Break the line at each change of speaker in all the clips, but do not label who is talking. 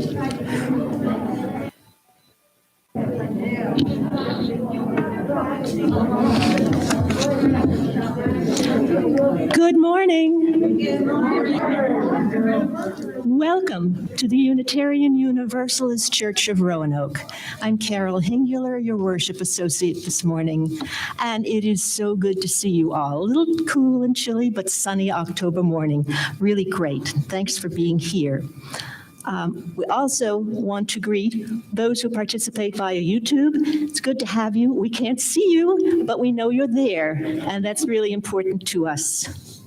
Good morning. Welcome to the Unitarian Universalist Church of Roanoke. I'm Carol Hinguler, your worship associate this morning, and it is so good to see you all. A little cool and chilly, but sunny October morning. Really great. Thanks for being here. We also want to greet those who participate via YouTube. It's good to have you. We can't see you, but we know you're there, and that's really important to us.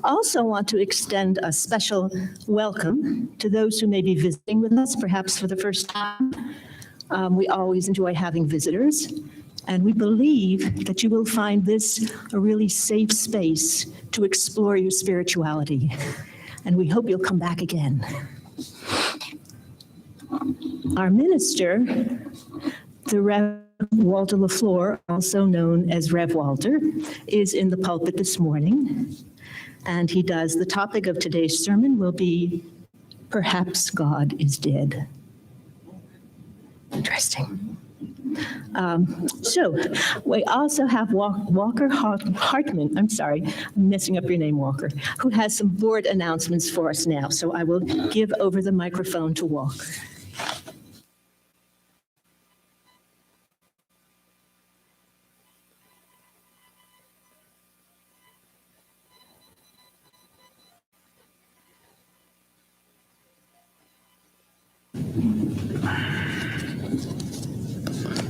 Also want to extend a special welcome to those who may be visiting with us, perhaps for the first time. We always enjoy having visitors, and we believe that you will find this a really safe space to explore your spirituality, and we hope you'll come back again. Our minister, the Rev. Walter LaFleur, also known as Rev. Walter, is in the pulpit this morning, and he does. The topic of today's sermon will be, Perhaps God is Dead. Interesting. So we also have Walker Hartman, I'm sorry, I'm messing up your name, Walker, who has some board announcements for us now. So I will give over the microphone to Walker.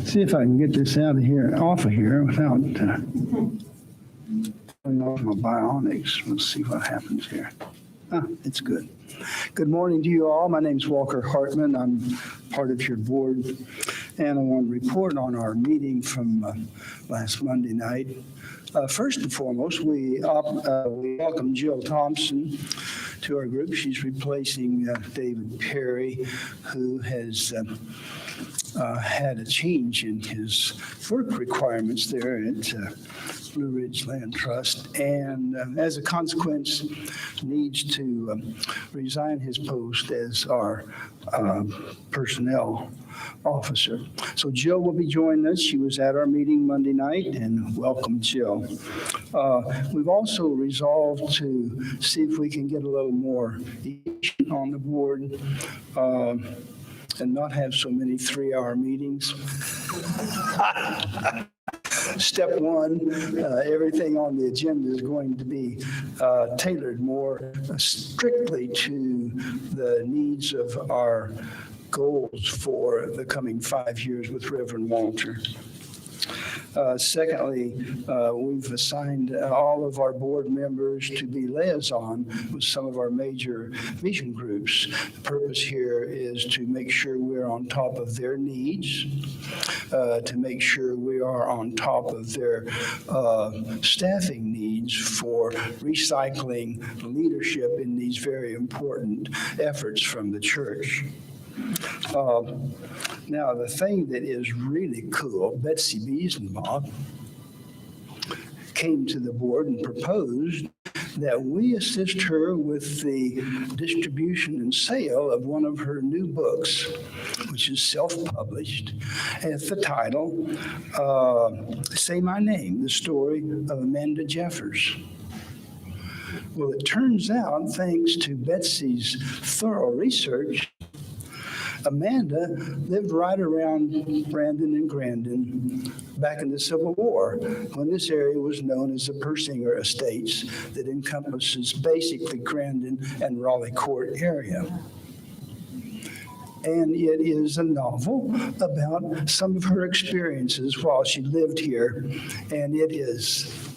See if I can get this off of here without turning off my bionics. We'll see what happens here. It's good. Good morning to you all. My name's Walker Hartman. I'm part of your board, and I want to report on our meeting from last Monday night. First and foremost, we welcome Jill Thompson to our group. She's replacing David Perry, who has had a change in his work requirements there at Blue Ridge Land Trust, and as a consequence, needs to resign his post as our personnel officer. So Jill will be joining us. She was at our meeting Monday night, and welcome, Jill. We've also resolved to see if we can get a little more on the board and not have so many 3-hour meetings. Step one, everything on the agenda is going to be tailored more strictly to the needs of our goals for the coming 5 years with Reverend Walter. Secondly, we've assigned all of our board members to be liaison with some of our major vision groups. The purpose here is to make sure we're on top of their needs, to make sure we are on top of their staffing needs for recycling leadership in these very important efforts from the church. Now, the thing that is really cool, Betsy Biesenbach came to the board and proposed that we assist her with the distribution and sale of one of her new books, which is self-published, and the title, Say My Name, The Story of Amanda Jeffers. Well, it turns out, thanks to Betsy's thorough research, Amanda lived right around Brandon and Grandin back in the Civil War, when this area was known as the Persinger Estates, that encompasses basically Grandin and Raleigh Court area. And it is a novel about some of her experiences while she lived here, and it is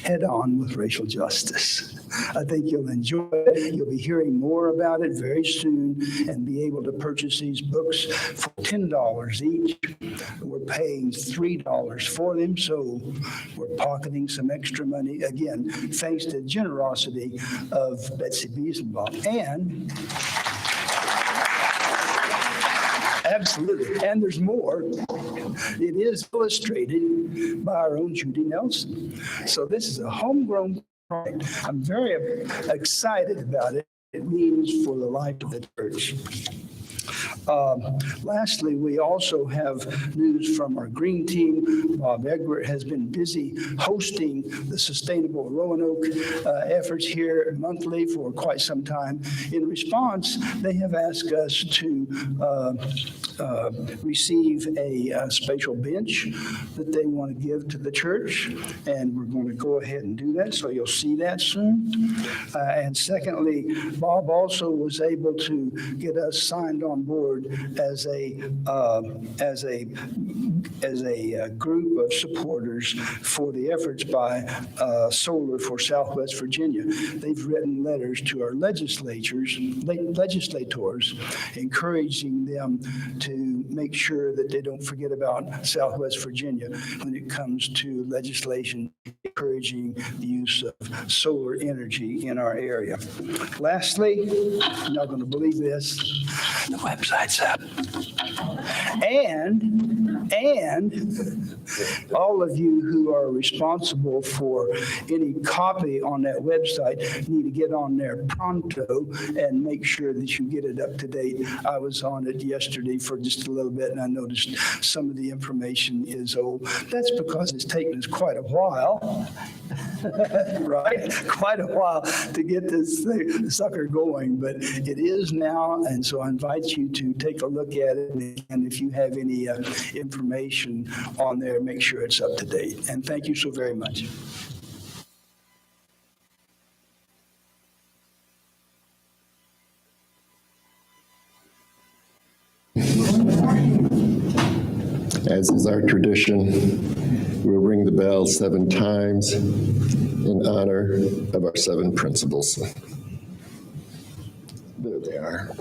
head-on with racial justice. I think you'll enjoy it. You'll be hearing more about it very soon and be able to purchase these books for $10 each. We're paying $3 for them, so we're pocketing some extra money. Again, thanks to the generosity of Betsy Biesenbach. And absolutely. And there's more. It is illustrated by our own Judy Nelson. So this is a homegrown project. I'm very excited about it. it means for the life of the church. Lastly, we also have news from our green team. Bob Egbert has been busy hosting the Sustainable Roanoke efforts here monthly for quite some time. In response, they have asked us to receive a special bench that they want to give to the church, and we're going to go ahead and do that, so you'll see that soon. And secondly, Bob also was able to get us signed on board as a group of supporters for the efforts by Solar for Southwest Virginia. They've written letters to our legislators, encouraging them to make sure that they don't forget about Southwest Virginia when it comes to legislation encouraging the use of solar energy in our area. Lastly, you're not going to believe this, the website's up. And all of you who are responsible for any copy on that website need to get on there pronto and make sure that you get it up to date. I was on it yesterday for just a little bit, and I noticed some of the information is old. That's because it's taken us quite a while, right? Quite a while to get this sucker going, but it is now, and so I invite you to take a look at it, and if you have any information on there, make sure it's up to date. And thank you so very much.
As is our tradition, we'll ring the bell 7 times in honor of our 7 principles. There they are.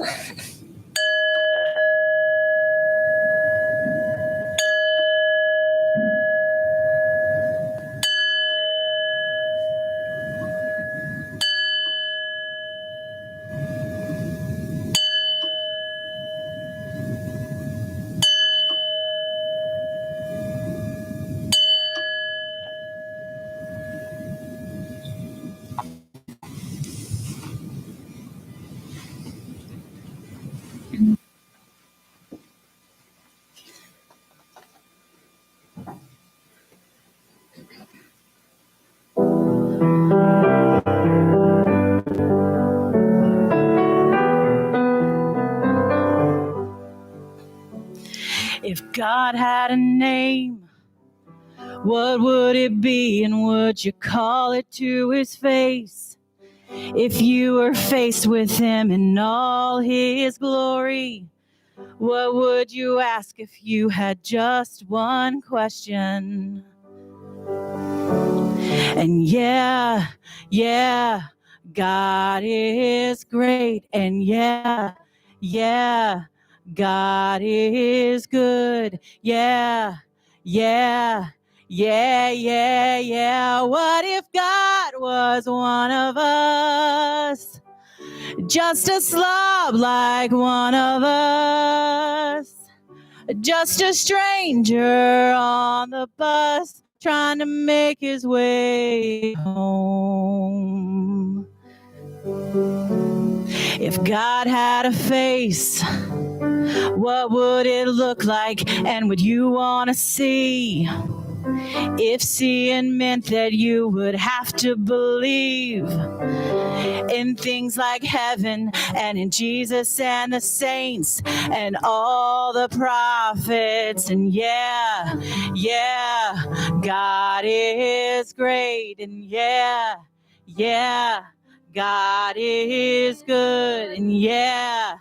If God had a name, what would it be, and would you call it to his face? If you were faced with him in all his glory, what would you ask if you had just one question? And yeah, God is great, and yeah, God is good. Yeah. What if God was one of us? Just a slob like one of us. Just a stranger on the bus trying to make his way home. If God had a face, what would it look like, and would you want to see? If seeing meant that you would have to believe in things like heaven and in Jesus and the saints and all the prophets, and yeah, God is great, and yeah, God is good, and yeah.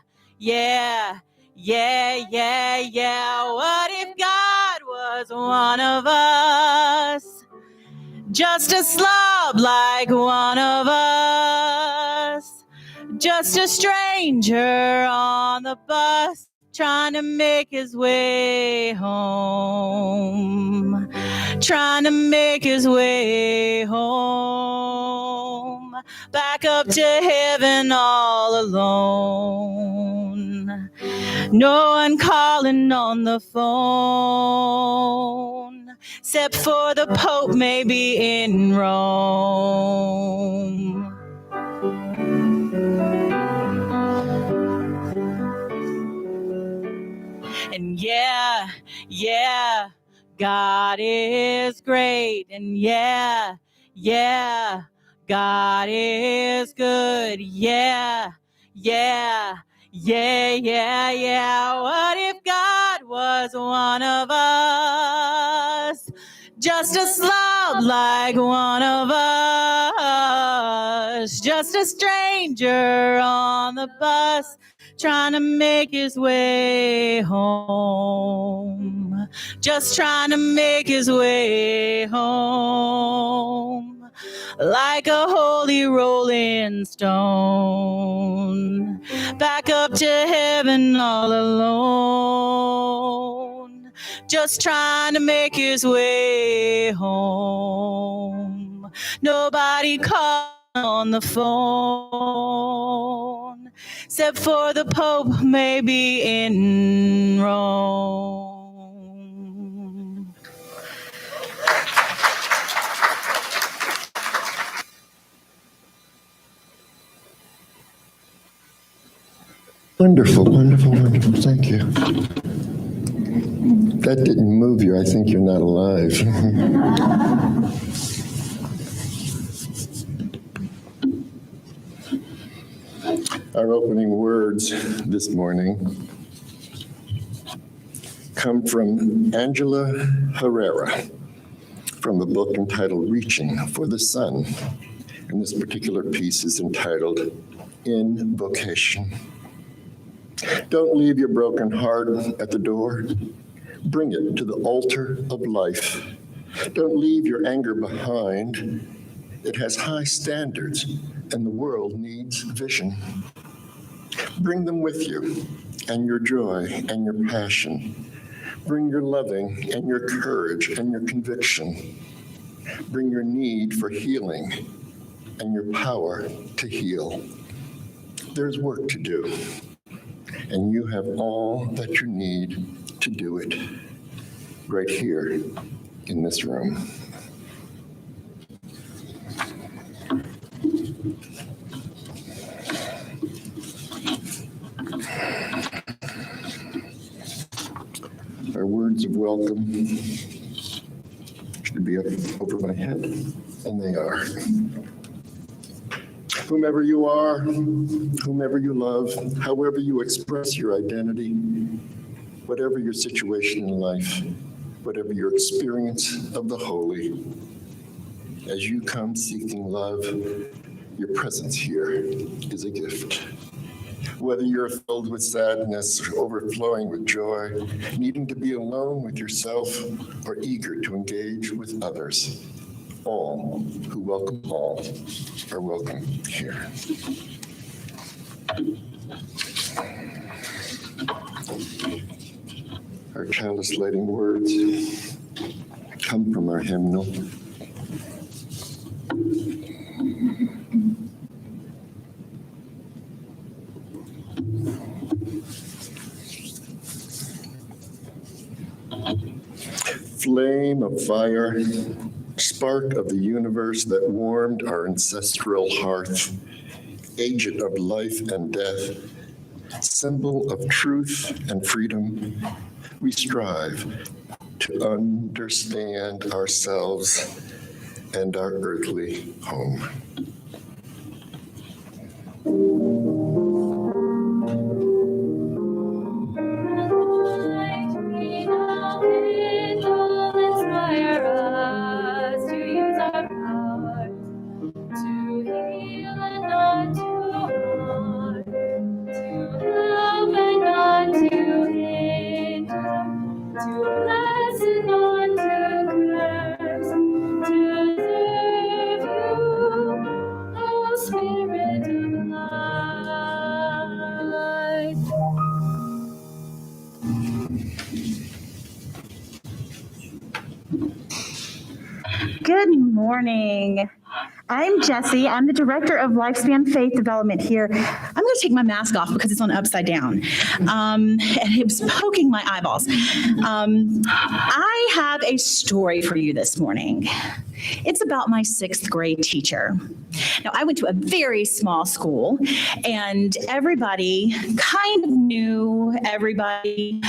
What if God was one of us? Just a slob like one of us. Just a stranger on the bus trying to make his way home. Trying to make his way home. Back up to heaven all alone. No one calling on the phone, except for the Pope maybe in Rome. yeah, God is great. And yeah, yeah, God is good. Yeah, yeah, yeah, yeah, yeah. What if God was one of us? Just a slob like one of us. Just a stranger on the bus trying to make his way home. Just trying to make his way home. Like a holy rolling stone, back up to heaven all alone, just trying to make his way home. Nobody called on the phone, except for the Pope maybe in Rome.
Wonderful, wonderful, wonderful. Thank you. That didn't move you. I think you're not alive. Our opening words this morning come from Angela Herrera from a book entitled Reaching for the Sun. And this particular piece is entitled Invocation. Don't leave your broken heart at the door. Bring it to the altar of life. Don't leave your anger behind. It has high standards, and the world needs vision. Bring them with you, and your joy and your passion. Bring your loving and your courage and your conviction. Bring your need for healing and your power to heal. There's work to do, and you have all that you need to do it right here in this room. Our words of welcome should be up over my head, and they are. Whomever you are, whomever you love, however you express your identity, whatever your situation in life, whatever your experience of the holy, as you come seeking love, your presence here is a gift. Whether you're filled with sadness, overflowing with joy, needing to be alone with yourself, or eager to engage with others, all who welcome all are welcome here. Our chalice lighting words come from our hymnal. Flame of fire, spark of the universe that warmed our ancestral hearth, agent of life and death, symbol of truth and freedom, we strive to understand ourselves and our earthly home.
morning. I'm Jessie. I'm the Director of Lifespan Faith Development here. I'm going to take my mask off because it's on upside down. And it was poking my eyeballs. I have a story for you this morning. It's about my 6th grade teacher. Now, I went to a very small school, and everybody kind of knew everybody.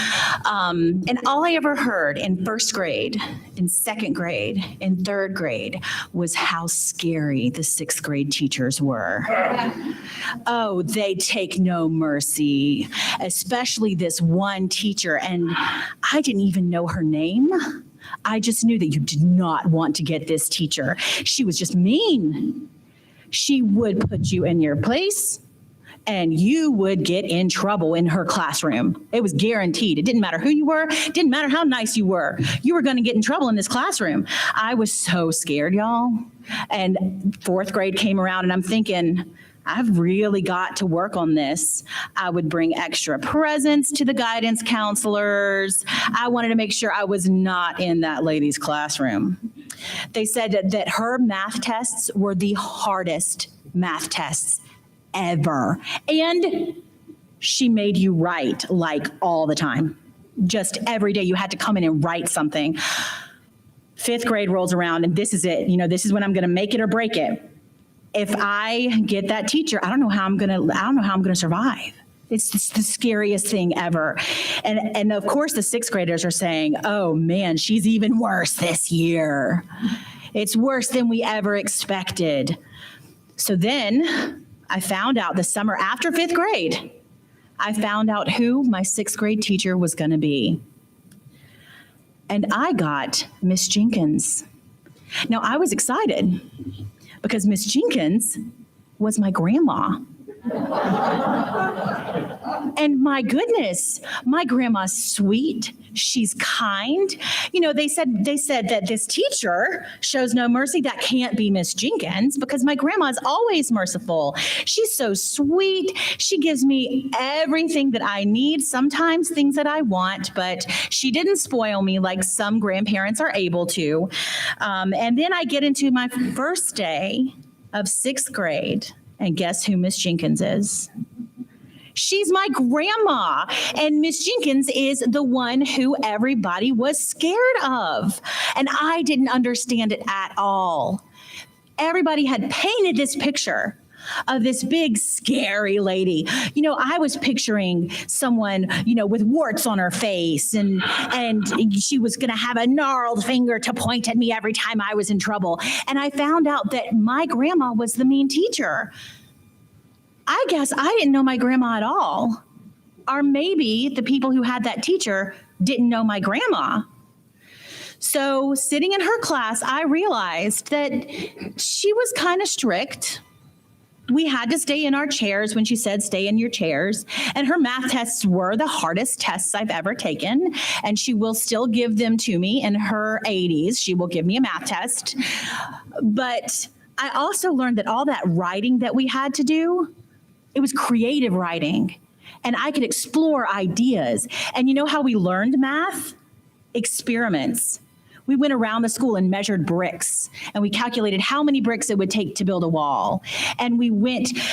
And all I ever heard in 1st grade, in 2nd grade, in 3rd grade was how scary the 6th grade teachers were. Oh, they take no mercy, especially this one teacher. And I didn't even know her name. I just knew that you did not want to get this teacher. She was just mean. She would put you in your place and you would get in trouble in her classroom. It was guaranteed. It didn't matter who you were. It didn't matter how nice you were. You were going to get in trouble in this classroom. I was so scared, y'all. And 4th grade came around and I'm thinking, I've really got to work on this. I would bring extra presents to the guidance counselors. I wanted to make sure I was not in that lady's classroom. They said that her math tests were the hardest math tests ever. And she made you write like all the time. Just every day you had to come in and write something. 5th grade rolls around and this is it. You know, this is when I'm going to make it or break it. If I get that teacher, I don't know how I'm gonna survive. It's just the scariest thing ever. And of course the 6th graders are saying, oh man, she's even worse this year. It's worse than we ever expected. So then I found out the summer after 5th grade, I found out who my 6th grade teacher was gonna be. And I got Miss Jenkins. Now I was excited, because Miss Jenkins was my grandma. And my goodness, my grandma's sweet. She's kind. You know, they said that this teacher shows no mercy. That can't be Miss Jenkins because my grandma's always merciful. She's so sweet. She gives me everything that I need, sometimes things that I want, but she didn't spoil me like some grandparents are able to. And then I get into my first day of 6th grade, and guess who Miss Jenkins is? She's my grandma, and Miss Jenkins is the one who everybody was scared of, and I didn't understand it at all. Everybody had painted this picture of this big, scary lady. You know, I was picturing someone, you know, with warts on her face, and she was going to have a gnarled finger to point at me every time I was in trouble. And I found out that my grandma was the mean teacher. I guess I didn't know my grandma at all. Or maybe the people who had that teacher didn't know my grandma. So sitting in her class, I realized that she was kind of strict. We had to stay in our chairs when she said, stay in your chairs. And her math tests were the hardest tests I've ever taken. And she will still give them to me in her 80s. She will give me a math test. But I also learned that all that writing that we had to do, it was creative writing. And I could explore ideas. And you know how we learned math? Experiments. We went around the school and measured bricks, and we calculated how many bricks it would take to build a wall. And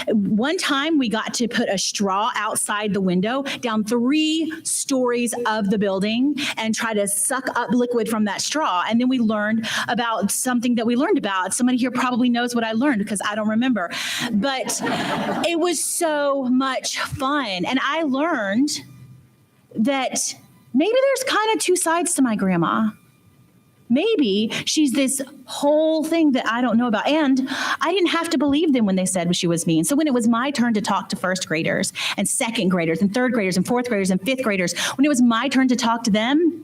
one time we got to put a straw outside the window down 3 stories of the building and try to suck up liquid from that straw. And then we learned about something that we learned about. Somebody here probably knows what I learned because I don't remember. But it was so much fun. And I learned that maybe there's kind of 2 sides to my grandma. Maybe she's this whole thing that I don't know about. And I didn't have to believe them when they said she was mean. So when it was my turn to talk to 1st graders and 2nd graders and 3rd graders and 4th graders and 5th graders, when it was my turn to talk to them,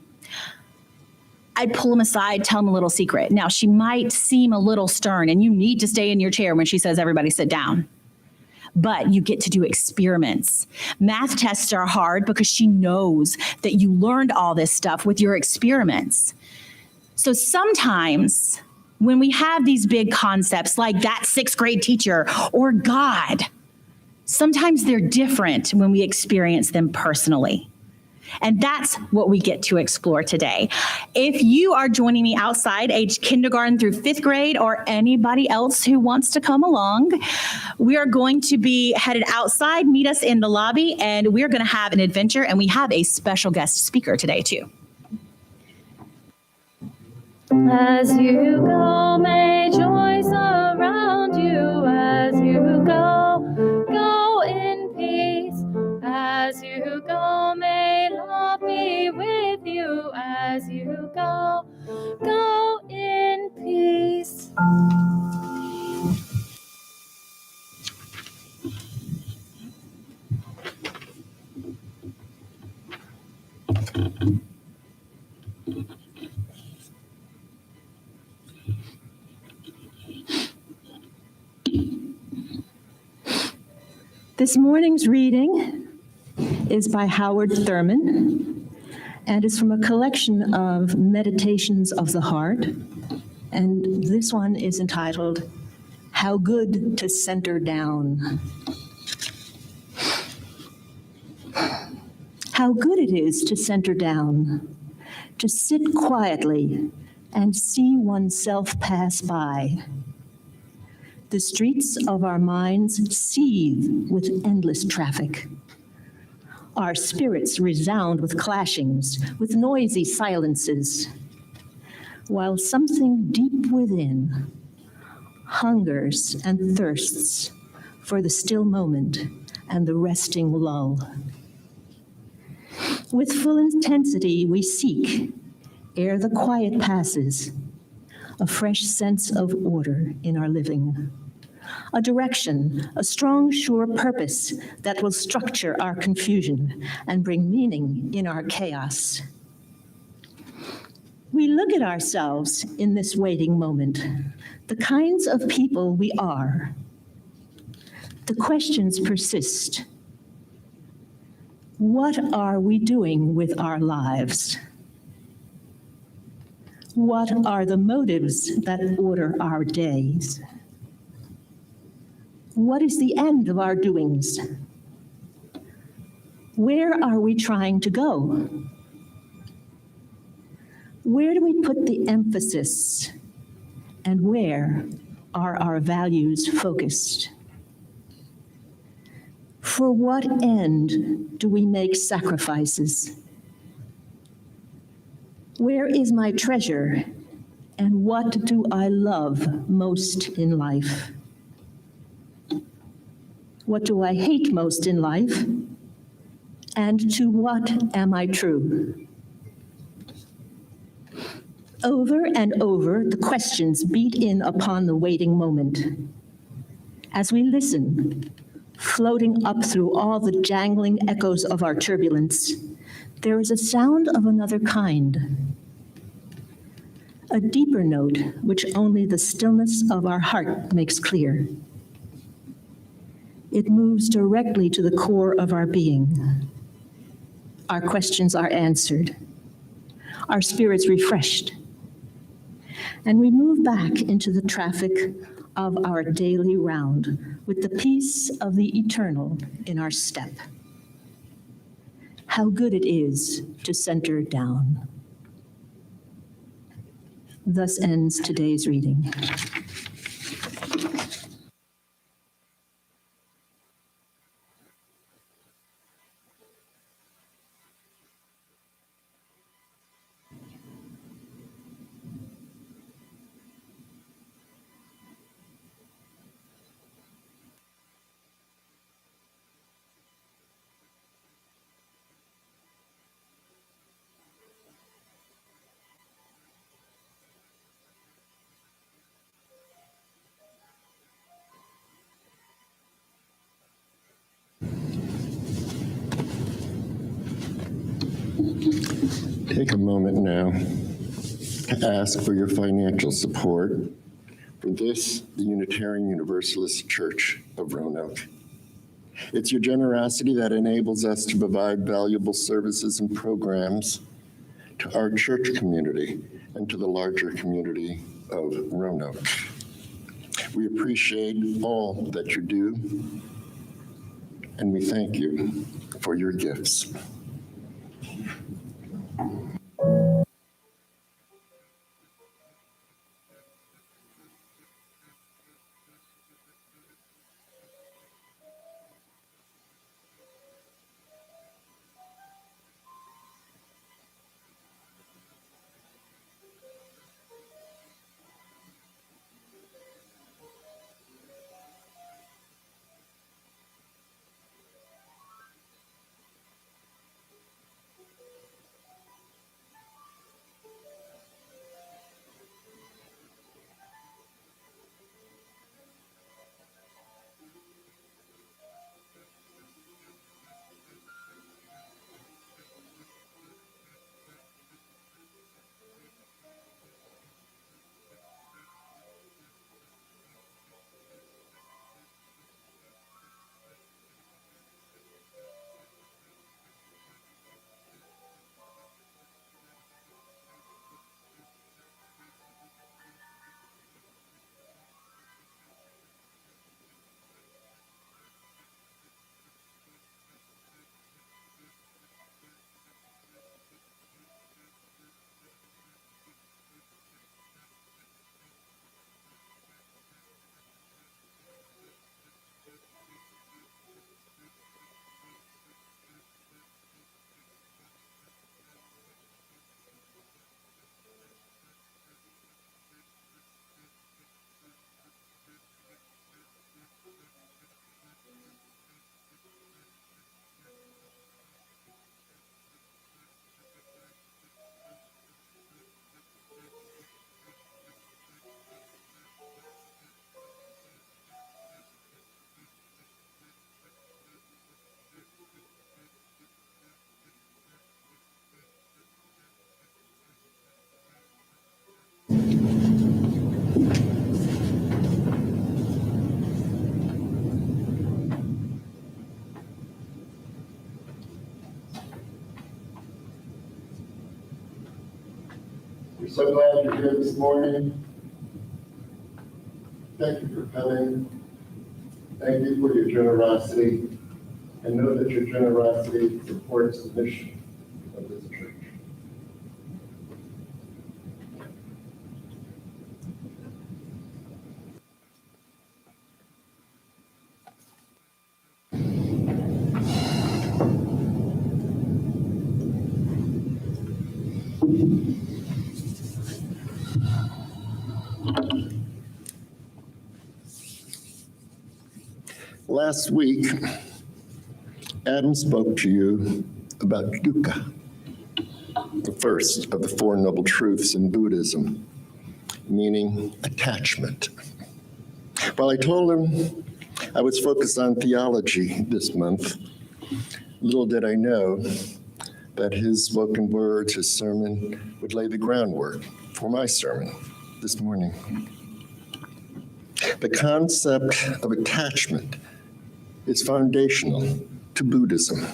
I'd pull them aside, tell them a little secret. Now, she might seem a little stern, and you need to stay in your chair when she says, everybody sit down. But you get to do experiments. Math tests are hard because she knows that you learned all this stuff with your experiments. So sometimes when we have these big concepts like that 6th grade teacher or God, sometimes they're different when we experience them personally. And that's what we get to explore today. If you are joining me outside, age kindergarten through 5th grade, or anybody else who wants to come along, we are going to be headed outside. Meet us in the lobby, and we're going to have an adventure. And we have a special guest speaker today, too.
As you go, may joy surround you. As you go, go in peace. As you go, may love be with you. As you go, go in peace.
This morning's reading is by Howard Thurman and is from a collection of meditations of the heart. And this one is entitled, How Good to Center Down. How good it is to center down, to sit quietly and see oneself pass by. The streets of our minds seethe with endless traffic. Our spirits resound with clashings, with noisy silences, while something deep within hungers and thirsts for the still moment and the resting lull. With full intensity we seek, ere the quiet passes, a fresh sense of order in our living, a direction, a strong, sure purpose that will structure our confusion and bring meaning in our chaos. We look at ourselves in this waiting moment, the kinds of people we are. The questions persist. What are we doing with our lives? What are the motives that order our days? What is the end of our doings? Where are we trying to go? Where do we put the emphasis? And where are our values focused? For what end do we make sacrifices? Where is my treasure, and what do I love most in life? What do I hate most in life, and to what am I true? Over and over, the questions beat in upon the waiting moment. As we listen, floating up through all the jangling echoes of our turbulence, there is a sound of another kind, a deeper note which only the stillness of our heart makes clear. It moves directly to the core of our being. Our questions are answered, our spirits refreshed, and we move back into the traffic of our daily round with the peace of the eternal in our step. How good it is to center down. Thus ends today's reading.
Take a moment now to ask for your financial support for this, the Unitarian Universalist Church of Roanoke. It's your generosity that enables us to provide valuable services and programs to our church community and to the larger community of Roanoke. We appreciate all that you do, and we thank you for your gifts. So glad you're here this morning. Thank you for coming. Thank you for your generosity. And know that your generosity supports the mission of this church. Last week, Adam spoke to you about dukkha, the first of the Four Noble Truths in Buddhism, meaning attachment. While I told him I was focused on theology this month, little did I know that his spoken words, his sermon, would lay the groundwork for my sermon this morning. The concept of attachment is foundational to Buddhism.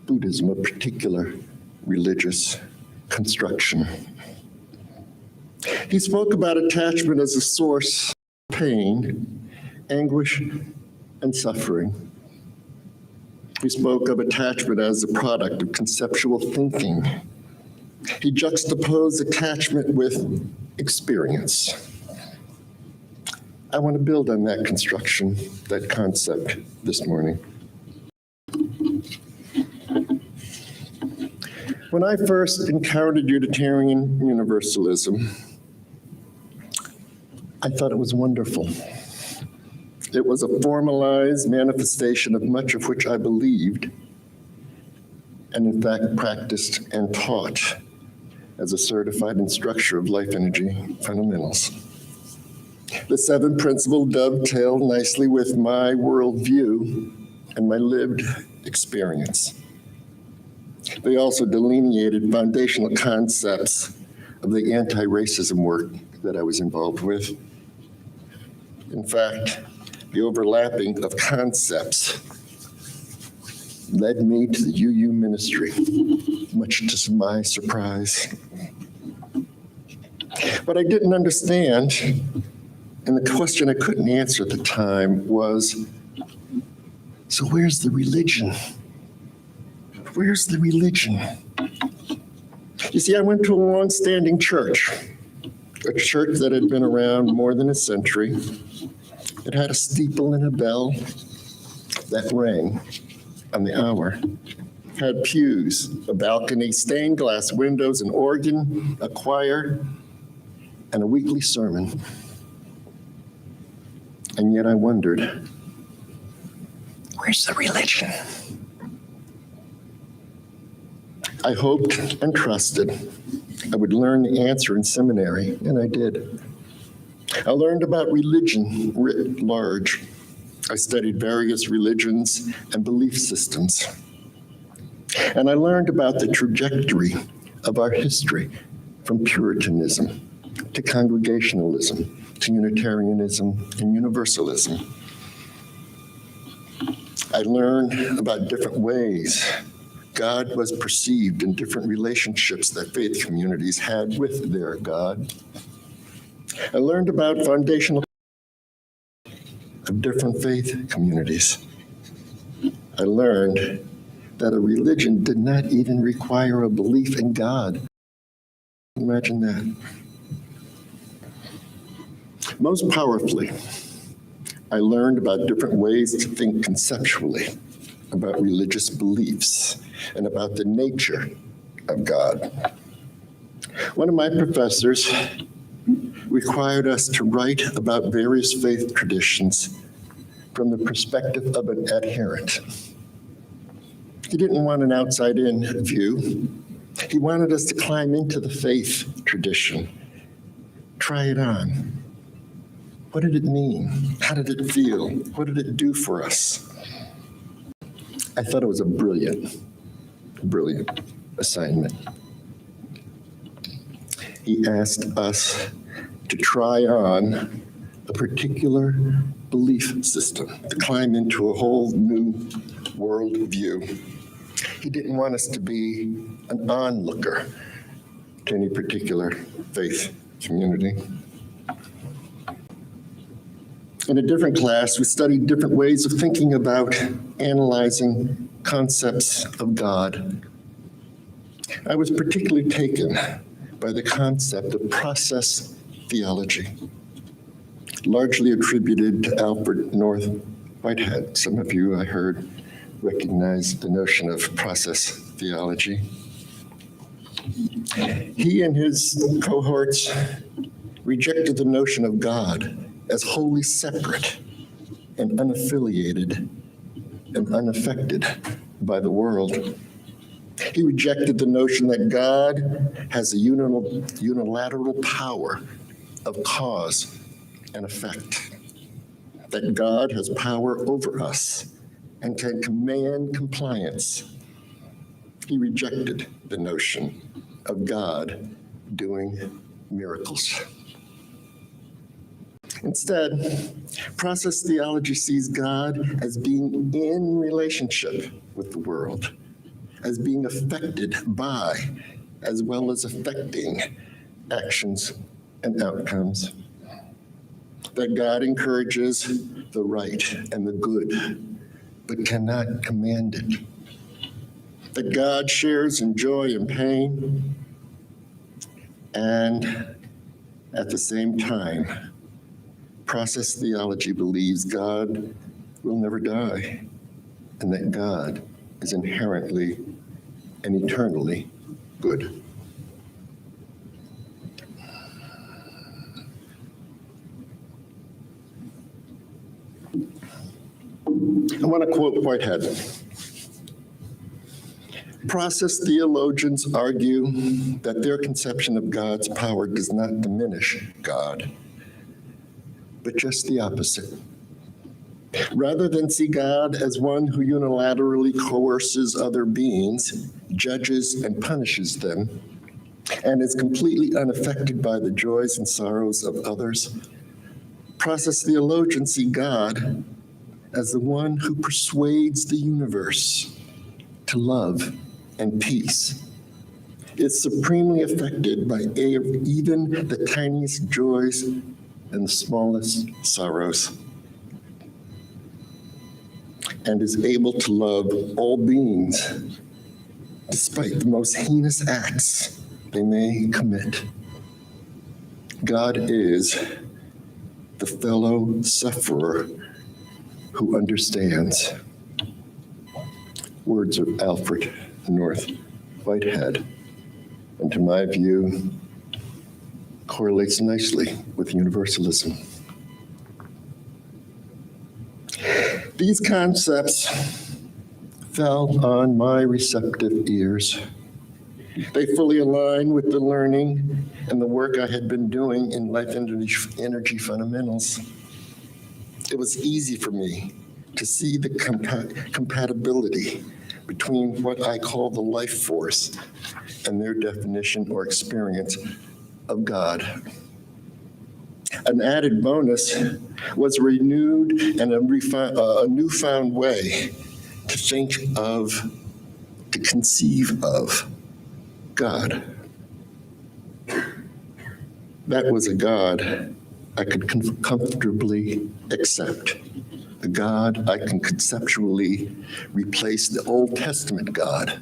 Buddhism, a particular religious construction. He spoke about attachment as a source of pain, anguish, and suffering. He spoke of attachment as a product of conceptual thinking. He juxtaposed attachment with experience. I want to build on that construction, that concept this morning. When I first encountered Unitarian Universalism, I thought it was wonderful. It was a formalized manifestation of much of which I believed, and in fact practiced and taught as a certified instructor of life energy fundamentals. The seven principles dovetail nicely with my worldview and my lived experience. They also delineated foundational concepts of the anti-racism work that I was involved with. In fact, the overlapping of concepts led me to the UU ministry, much to my surprise. What I didn't understand, and the question I couldn't answer at the time was, so where's the religion? Where's the religion? You see, I went to a long-standing church, a church that had been around more than a century. It had a steeple and a bell that rang on the hour, had pews, a balcony, stained glass windows, an organ, a choir, and a weekly sermon. And yet I wondered, where's the religion? I hoped and trusted I would learn the answer in seminary, and I did. I learned about religion writ large. I studied various religions and belief systems. And I learned about the trajectory of our history from Puritanism to Congregationalism to Unitarianism and Universalism. I learned about different ways God was perceived in different relationships that faith communities had with their God. I learned about foundational of different faith communities. I learned that a religion did not even require a belief in God. Imagine that. Most powerfully, I learned about different ways to think conceptually about religious beliefs and about the nature of God. One of my professors required us to write about various faith traditions from the perspective of an adherent. He didn't want an outside-in view. He wanted us to climb into the faith tradition, try it on. What did it mean? How did it feel? What did it do for us? I thought it was a brilliant assignment. He asked us to try on a particular belief system, to climb into a whole new worldview. He didn't want us to be an onlooker, to any particular faith community. In a different class, we studied different ways of thinking about analyzing concepts of God. I was particularly taken by the concept of process theology, largely attributed to Alfred North Whitehead. Some of you, I heard, recognize the notion of process theology. He and his cohorts rejected the notion of God as wholly separate and unaffiliated and unaffected by the world. He rejected the notion that God has a unilateral power of cause and effect, that God has power over us and can command compliance. He rejected the notion of God doing miracles. Instead, process theology sees God as being in relationship with the world, as being affected by, as well as affecting, actions and outcomes. That God encourages the right and the good, but cannot command it. That God shares in joy and pain, and at the same time, process theology believes God will never die, and that God is inherently and eternally good. I want to quote Whitehead. Process theologians argue that their conception of God's power does not diminish God, but just the opposite. Rather than see God as one who unilaterally coerces other beings, judges and punishes them, and is completely unaffected by the joys and sorrows of others, process theologians see God as the one who persuades the universe to love and peace, is supremely affected by even the tiniest joys and the smallest sorrows, and is able to love all beings despite the most heinous acts they may commit. God is the fellow sufferer who understands. Words of Alfred North Whitehead, and to my view, correlates nicely with universalism. These concepts fell on my receptive ears. They fully align with the learning and the work I had been doing in life energy fundamentals. It was easy for me to see the compatibility between what I call the life force and their definition or experience of God. An added bonus was renewed and a newfound way to think of, to conceive of God. That was a God I could comfortably accept, a God I can conceptually replace the Old Testament God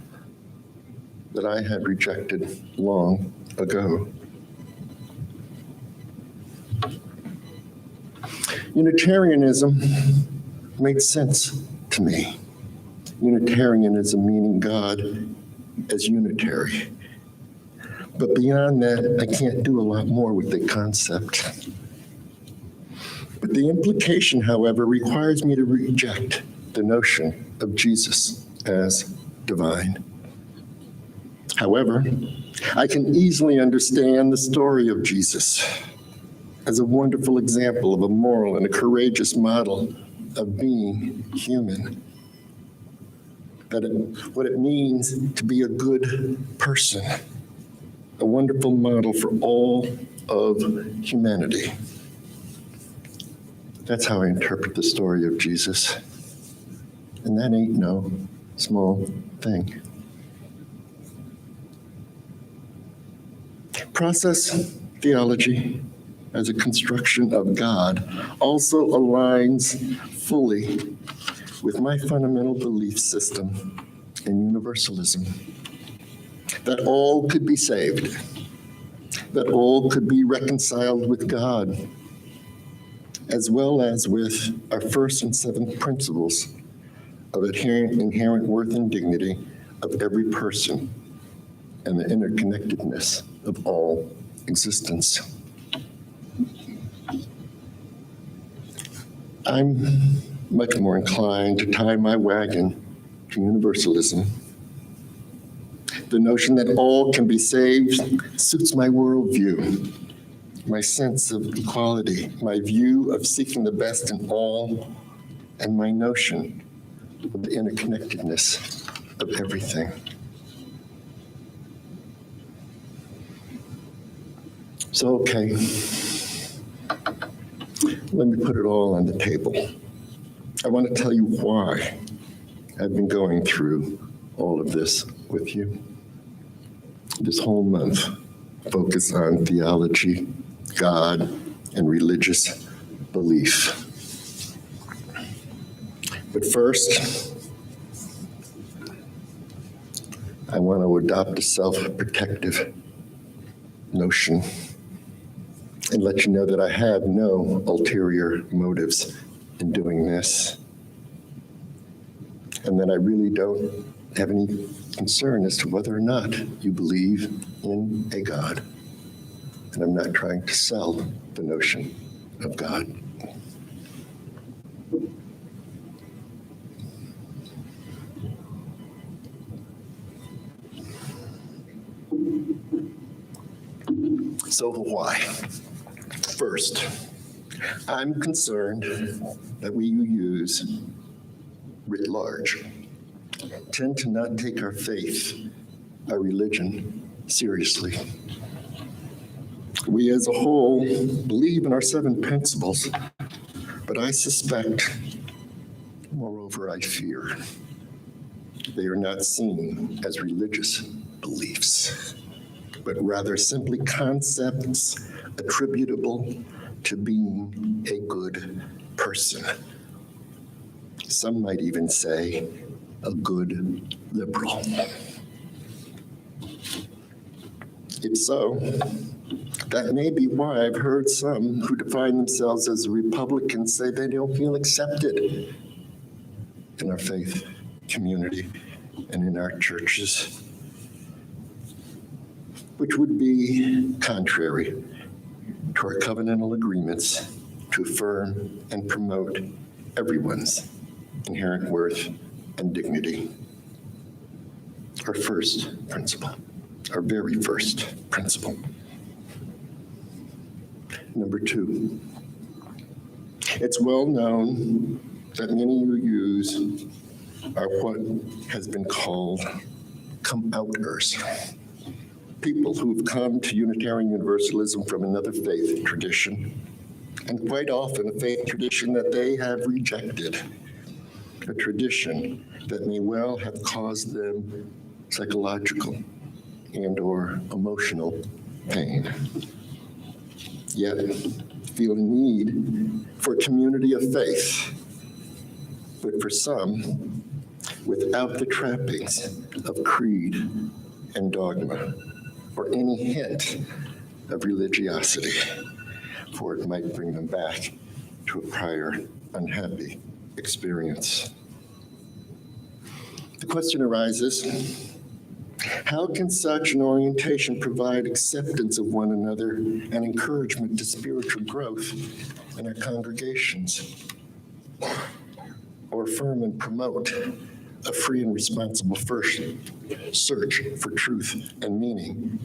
that I had rejected long ago. Unitarianism made sense to me. Unitarianism meaning God as unitary. But beyond that, I can't do a lot more with the concept. But the implication, however, requires me to reject the notion of Jesus as divine. However, I can easily understand the story of Jesus as a wonderful example of a moral and a courageous model of being human. What it means to be a good person, a wonderful model for all of humanity. That's how I interpret the story of Jesus. And that ain't no small thing. process theology as a construction of God also aligns fully with my fundamental belief system in universalism, that all could be saved, that all could be reconciled with God, as well as with our first and seventh principles of inherent worth and dignity of every person and the interconnectedness of all existence. I'm much more inclined to tie my wagon to universalism. The notion that all can be saved suits my worldview, my sense of equality, my view of seeking the best in all, and my notion of the interconnectedness of everything. So, okay, let me put it all on the table. I want to tell you why I've been going through all of this with you. This whole month, focus on theology, God, and religious belief. But first, I want to adopt a self-protective notion and let you know that I have no ulterior motives in doing this, and that I really don't have any concern as to whether or not you believe in a God. And I'm not trying to sell the notion of God. So why? First, I'm concerned that we use writ large tend to not take our faith, our religion, seriously. We as a whole believe in our seven principles, but I suspect, moreover, I fear, they are not seen as religious beliefs, but rather simply concepts attributable to being a good person. Some might even say a good liberal. If so, that may be why I've heard some who define themselves as Republicans say they don't feel accepted in our faith community and in our churches, which would be contrary to our covenantal agreements to affirm and promote everyone's inherent worth and dignity. Our first principle, our very first principle. Number two, it's well known that many who use are what has been called come-outers. People who have come to Unitarian Universalism from another faith tradition, and quite often a faith tradition that they have rejected, a tradition that may well have caused them psychological and or emotional pain, yet feel a need for a community of faith, but for some, without the trappings of creed and dogma, or any hint of religiosity, for it might bring them back to a prior unhappy experience. The question arises, how can such an orientation provide acceptance of one another and encouragement to spiritual growth in our congregations, or affirm and promote a free and responsible first search for truth and meaning,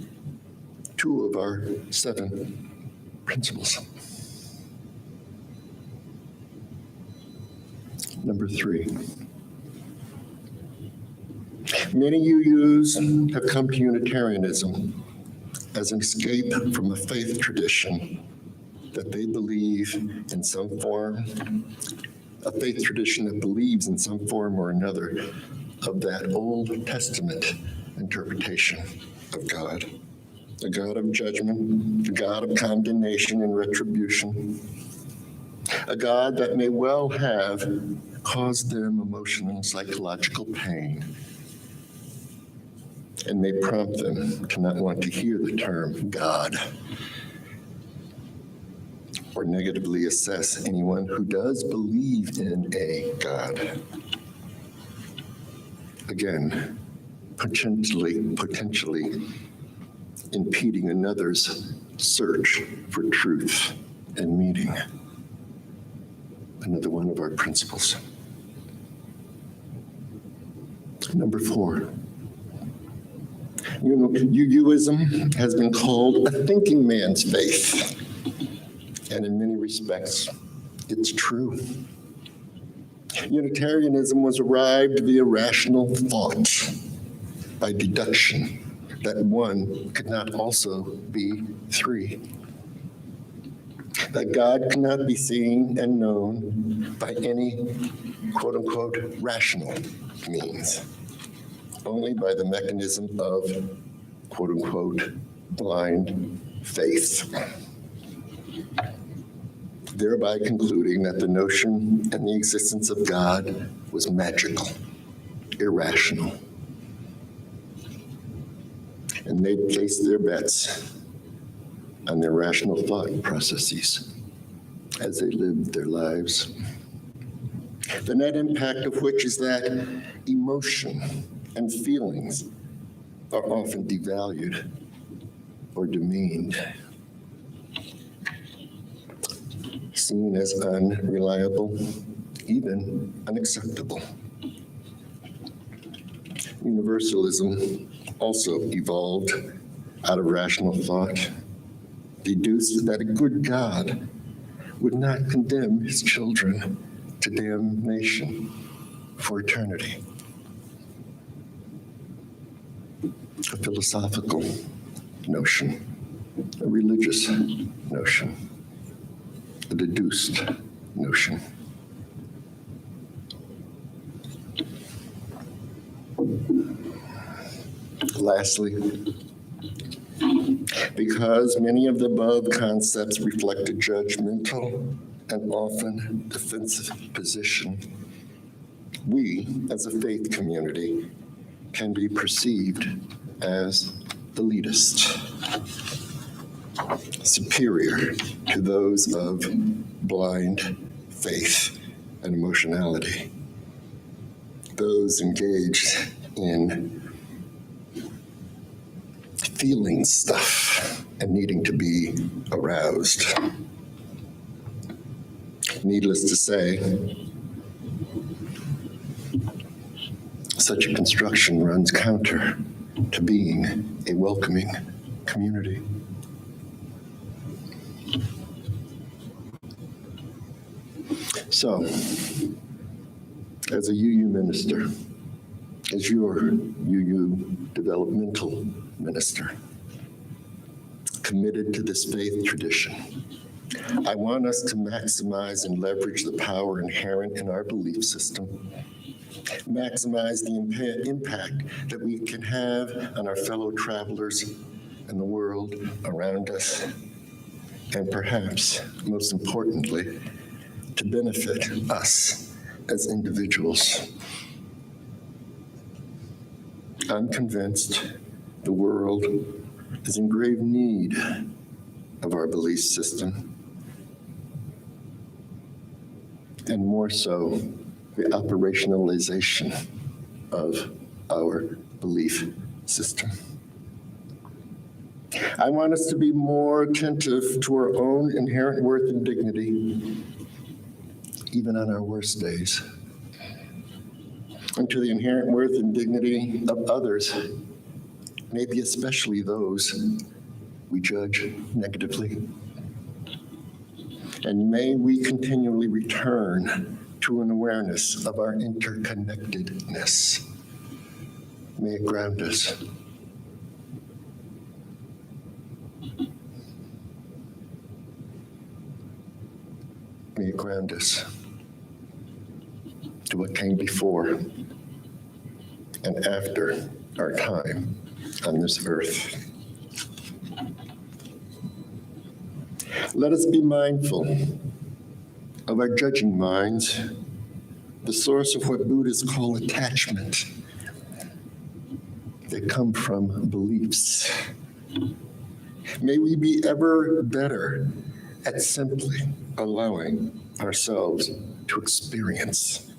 two of our seven principles? Number three, many UUs have come to Unitarianism as an escape from a faith tradition that they believe in some form, a faith tradition that believes in some form or another of that Old Testament interpretation of God. a God of judgment, a God of condemnation and retribution, a God that may well have caused them emotional and psychological pain and may prompt them to not want to hear the term God or negatively assess anyone who does believe in a God. Again, potentially impeding another's search for truth and meaning. Another one of our principles. Number 4. UUism has been called a thinking man's faith. And in many respects, it's true. Unitarianism was arrived via rational thought, by deduction that 1 could not also be 3. That God cannot be seen and known by any quote unquote rational means, only by the mechanism of quote unquote blind faith. Thereby concluding that the notion and the existence of God was magical, irrational. And they placed their bets on their rational thought processes as they lived their lives. The net impact of which is that emotion and feelings are often devalued or demeaned, seen as unreliable, even unacceptable. Universalism also evolved out of rational thought, deduced that a good God would not condemn his children to damnation for eternity. A philosophical notion, a religious notion, a deduced notion. Lastly, because many of the above concepts reflect a judgmental and often defensive position, we, as a faith community, can be perceived as elitist, superior to those of blind faith and emotionality, those engaged in feeling stuff and needing to be aroused. Needless to say, such a construction runs counter to being a welcoming community. So, as a UU minister, as your UU developmental minister, committed to this faith tradition, I want us to maximize and leverage the power inherent in our belief system, maximize the impact that we can have on our fellow travelers and the world around us, and perhaps, most importantly, to benefit us as individuals. I'm convinced the world is in grave need of our belief system, and more so, the operationalization of our belief system. I want us to be more attentive to our own inherent worth and dignity, even on our worst days, and to the inherent worth and dignity of others, maybe especially those we judge negatively. And may we continually return to an awareness of our interconnectedness. May it ground us. May it ground us to what came before and after our time on this earth. Let us be mindful of our judging minds, the source of what Buddhists call attachment. They come from beliefs. May we be ever better at simply allowing ourselves to experience.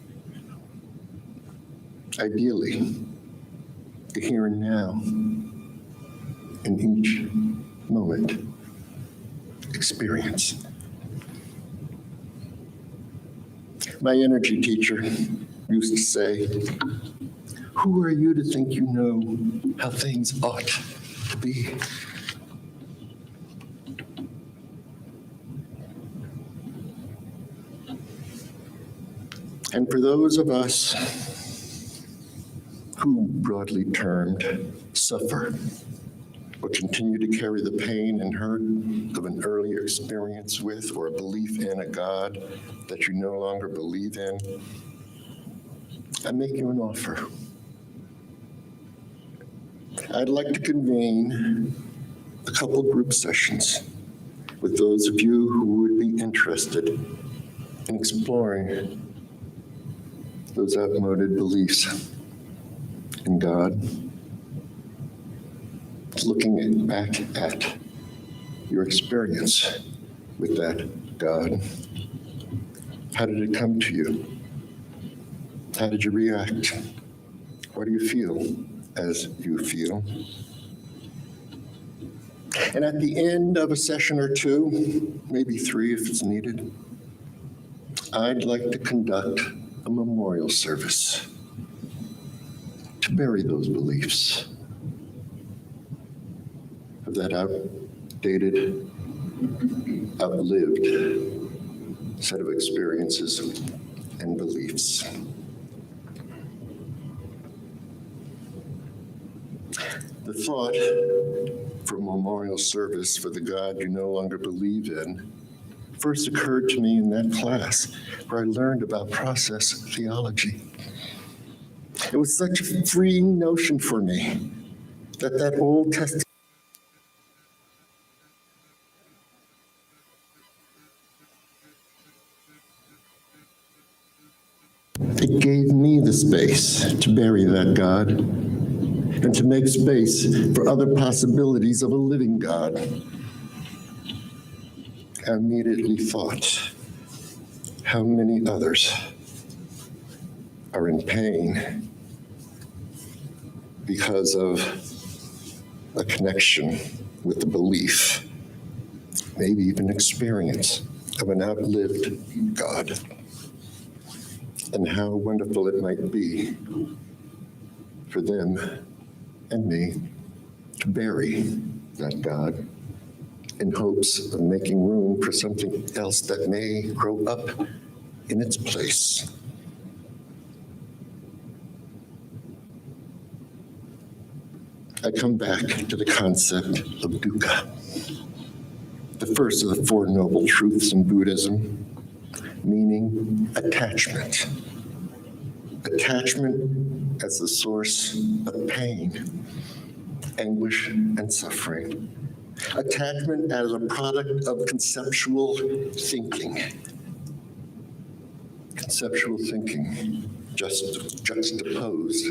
Ideally, the here and now, in each moment, experience. My energy teacher used to say, "Who are you to think you know how things ought to be?" And for those of us who, broadly termed, suffer or continue to carry the pain and hurt of an earlier experience with or a belief in a God that you no longer believe in, I make you an offer. I'd like to convene a couple group sessions with those of you who would be interested in exploring those outmoded beliefs in God, looking back at your experience with that God. How did it come to you? How did you react? What do you feel as you feel? And at the end of a session or two, maybe 3 if it's needed, I'd like to conduct a memorial service to bury those beliefs of that outdated, outlived set of experiences and beliefs. The thought for a memorial service for the God you no longer believe in first occurred to me in that class where I learned about process theology. It was such a freeing notion for me that Old Testament it gave me the space to bury that God and to make space for other possibilities of a living God. I immediately thought, how many others are in pain because of a connection with the belief, maybe even experience of an outlived God, and how wonderful it might be for them and me to bury that God in hopes of making room for something else that may grow up in its place. I come back to the concept of dukkha, the first of the 4 noble truths in Buddhism, meaning attachment. Attachment as the source of pain, anguish, and suffering. Attachment as a product of conceptual thinking. Conceptual thinking juxtaposed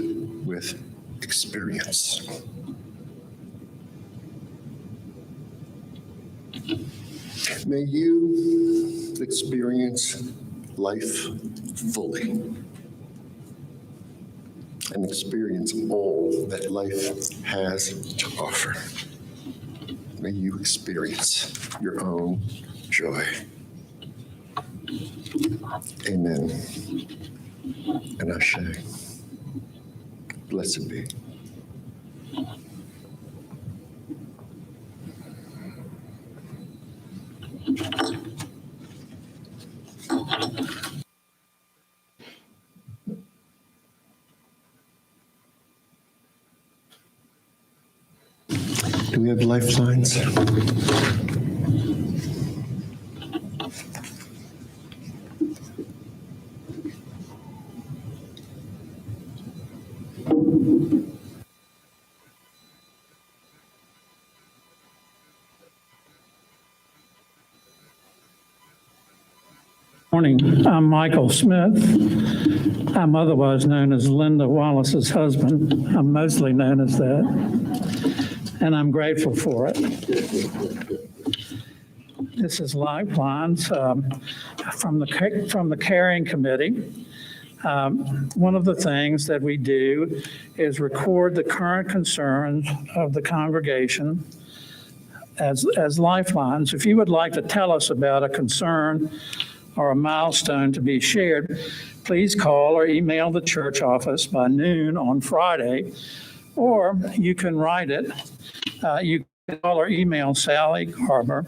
with experience. May you experience life fully and experience all that life has to offer. May you experience your own joy. Amen. And Ashe. Blessed be. Do we have lifelines?
Morning, I'm Michael Smith. I'm otherwise known as Linda Wallace's husband. I'm mostly known as that, and I'm grateful for it. This is Lifelines from the Caring Committee. One of the things that we do is record the current concerns of the congregation as lifelines. If you would like to tell us about a concern or a milestone to be shared, please call or email the church office by noon on Friday, or you can write it. You can call or email Sally Garber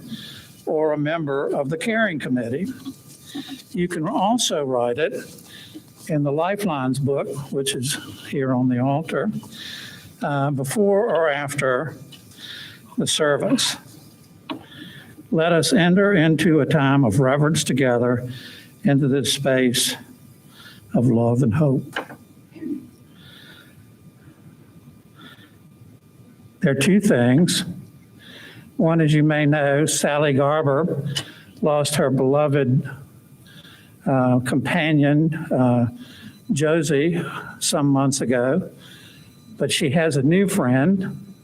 or a member of the Caring Committee. You can also write it in the Lifelines book, which is here on the altar, before or after the service. Let us enter into a time of reverence together into this space of love and hope. There are two things. One, as you may know, Sally Garber lost her beloved companion, Josie, some months ago, but she has a new friend,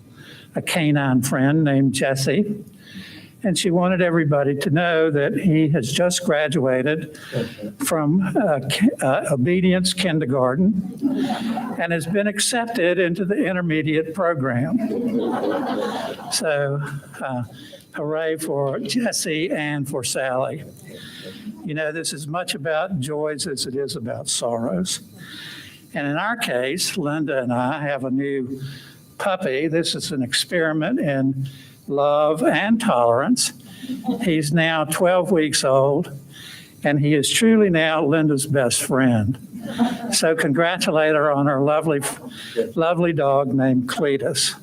a canine friend named Jesse. And she wanted everybody to know that he has just graduated from obedience kindergarten and has been accepted into the intermediate program. So hooray for Jesse and for Sally. You know, this is much about joys as it is about sorrows. And in our case, Linda and I have a new puppy. This is an experiment in love and tolerance. He's now 12 weeks old, and he is truly now Linda's best friend. So congratulate her on her lovely dog named Cletus.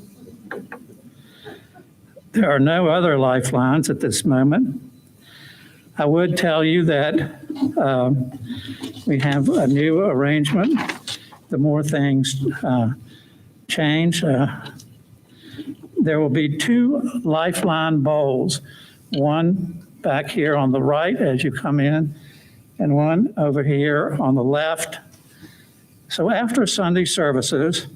There are no other lifelines at this moment. I would tell you that we have a new arrangement. The more things change, there will be two lifeline bowls, one back here on the right as you come in, and one over here on the left. So after Sunday services,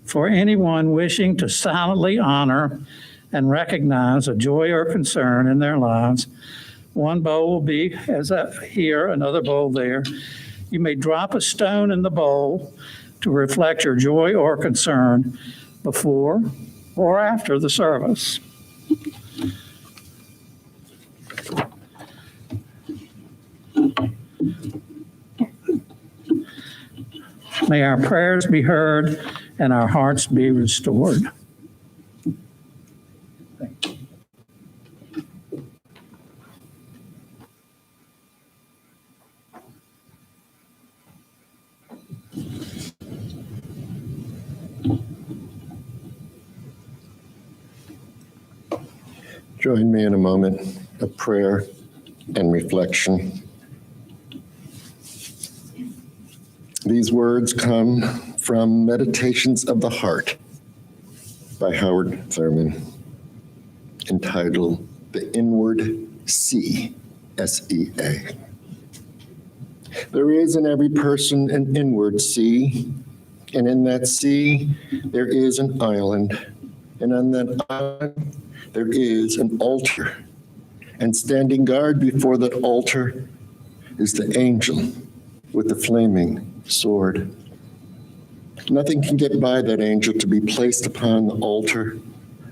for anyone wishing to silently honor and recognize a joy or concern in their lives, one bowl will be here, another bowl there. You may drop a stone in the bowl to reflect your joy or concern before or after the service. May our prayers be heard and our hearts be restored.
Join me in a moment of prayer and reflection. These words come from Meditations of the Heart by Howard Thurman, entitled The Inward Sea, S-E-A. There is in every person an inward sea, and in that sea there is an island, and on that island there is an altar, and standing guard before that altar is the angel with the flaming sword. Nothing can get by that angel to be placed upon the altar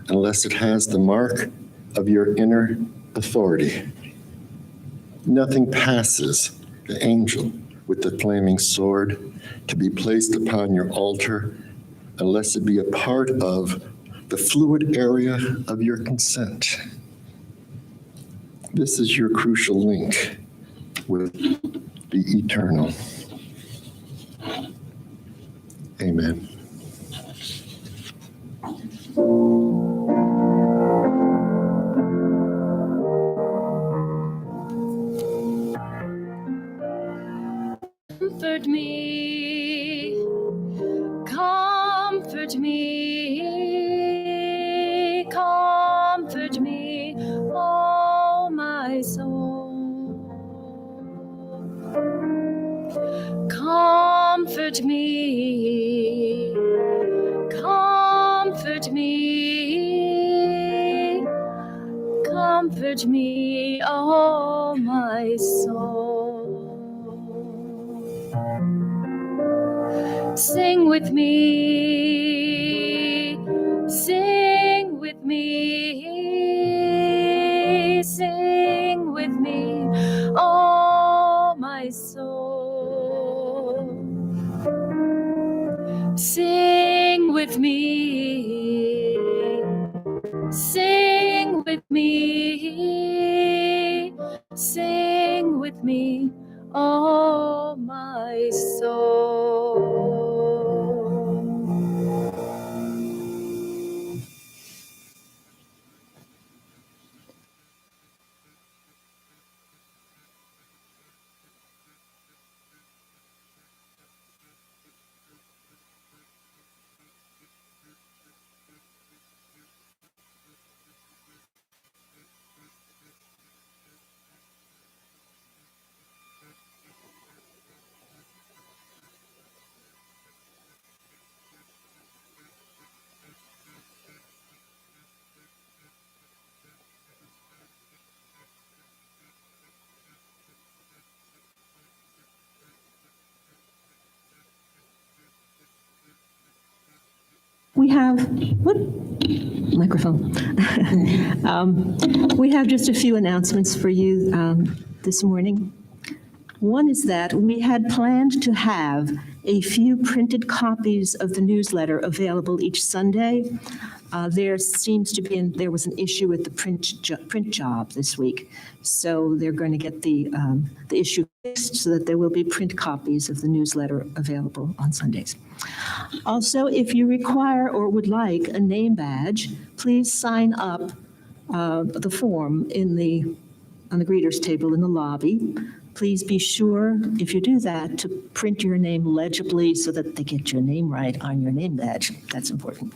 unless it has the mark of your inner authority. Nothing passes the angel with the flaming sword to be placed upon your altar unless it be a part of the fluid area of your consent. This is your crucial link with the eternal. Amen.
Comfort me, comfort me, comfort me, oh my soul. Comfort me, comfort me, comfort me, oh my soul. Sing with me, sing with me, sing with me, oh my soul. Sing with me, sing with me, sing with me, oh my soul.
We have, microphone. We have just a few announcements for you this morning. One is that we had planned to have a few printed copies of the newsletter available each Sunday. There was an issue with the print job this week, so they're going to get the issue fixed so that there will be print copies of the newsletter available on Sundays. Also, if you require or would like a name badge, please sign up the form on the greeters table in the lobby. Please be sure, if you do that, to print your name legibly so that they get your name right on your name badge. That's important.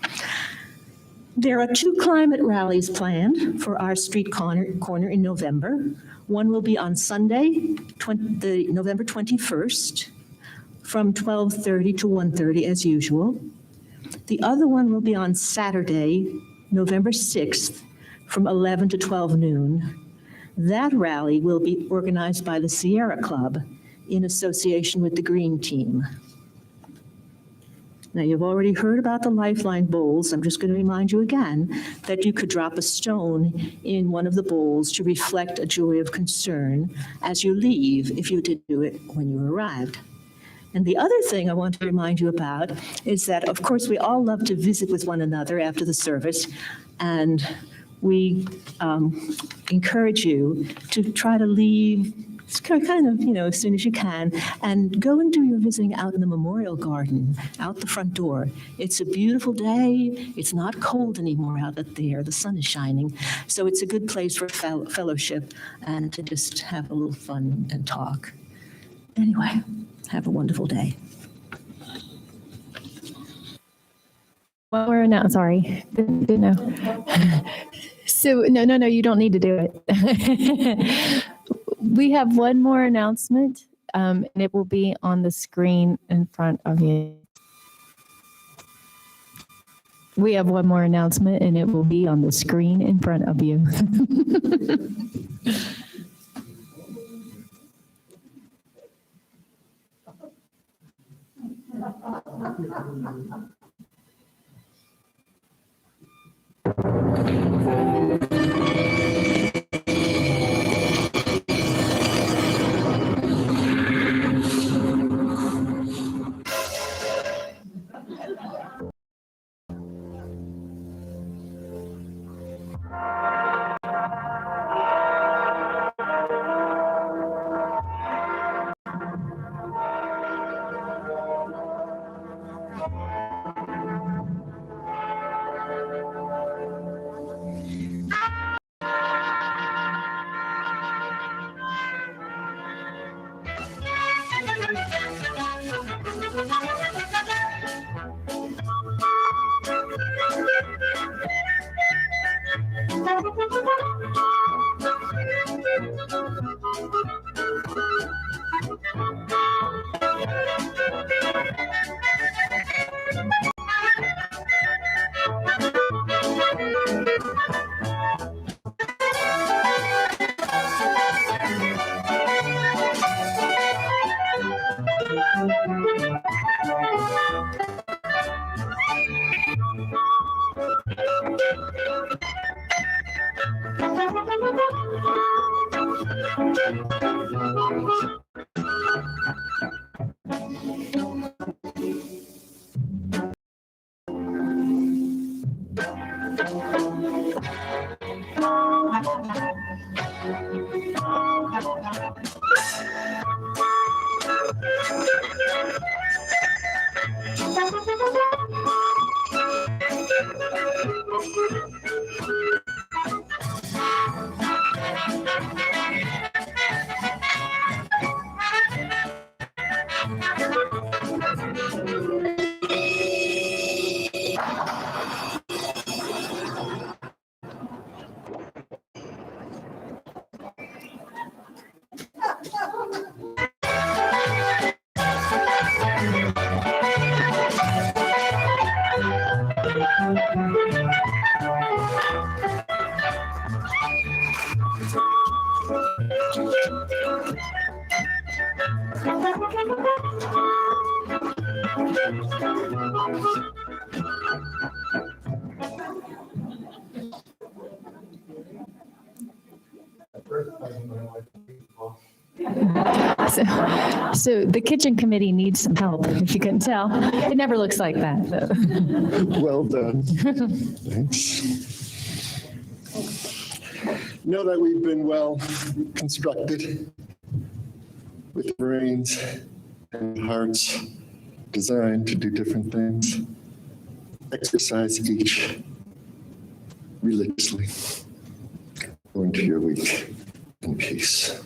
There are 2 climate rallies planned for our street corner in November. One will be on Sunday, November 21st, from 12:30 to 1:30 as usual. The other one will be on Saturday, November 6th, from 11 to 12 noon. That rally will be organized by the Sierra Club in association with the Green Team. Now, you've already heard about the Lifeline bowls. I'm just going to remind you again that you could drop a stone in one of the bowls to reflect a joy of concern as you leave if you did do it when you arrived. And the other thing I want to remind you about is that, of course, we all love to visit with one another after the service, and we encourage you to try to leave kind of, as soon as you can, and go and do your visiting out in the Memorial Garden, out the front door. It's a beautiful day. It's not cold anymore out there. The sun is shining. So it's a good place for fellowship and to just have a little fun and talk. Anyway, have a wonderful day.
Well, we're now, sorry, didn't know. So, no, you don't need to do it. We have one more announcement, and it will be on the screen in front of you. We have one more announcement, and it will be on the screen in front of you. So the kitchen committee needs some help, if you couldn't tell. It never looks like that, though.
Well done. Thanks. Know that we've been well constructed with brains and hearts designed to do different things. Exercise each religiously. Go into your week in peace.